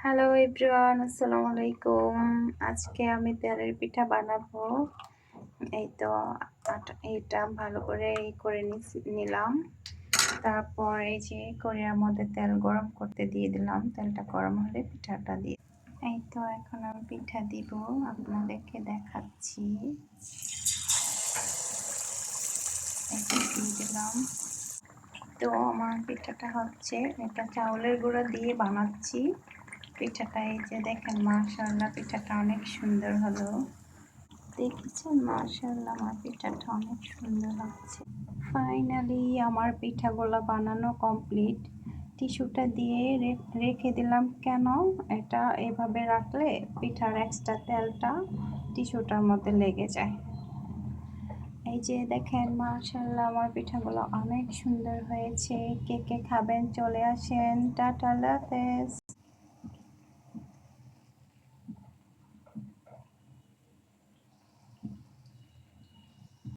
Hello everyone, আসসালামু আলাইকুম। আজকে আমি তেলের পিঠা বানাবো। এই তো এইটা ভালো করে নিলাম। তারপর এই যে কড়াইয়ের মধ্যে তেল গরম করতে দিয়ে দিলাম। তেলটা গরম হলে পিঠাটা দিয়ে এই তো এখন আমি পিঠা দিব, আপনাদেরকে দেখাচ্ছি। এই যে দিয়ে দিলাম। তো আমার পিঠাটা হচ্ছে, এটা চাউলের গুঁড়া দিয়ে বানাচ্ছি পিঠাটা। এই যে দেখেন, মাশাআল্লাহ পিঠাটা অনেক সুন্দর হলো। দেখেছেন, মাশাআল্লাহ আমার পিঠাটা অনেক সুন্দর হচ্ছে। ফাইনালি আমার পিঠাগুলো বানানো কমপ্লিট। টিস্যুটা দিয়ে রেখে দিলাম। কেন? এটা এভাবে রাখলে পিঠার এক্সট্রা তেলটা টিস্যুটার মধ্যে লেগে যায়। এই যে দেখেন, মাশাআল্লাহ আমার পিঠাগুলো অনেক সুন্দর হয়েছে। কে কে খাবেন চলে আসেন। টাটা, আল্লাহ হাফেজ।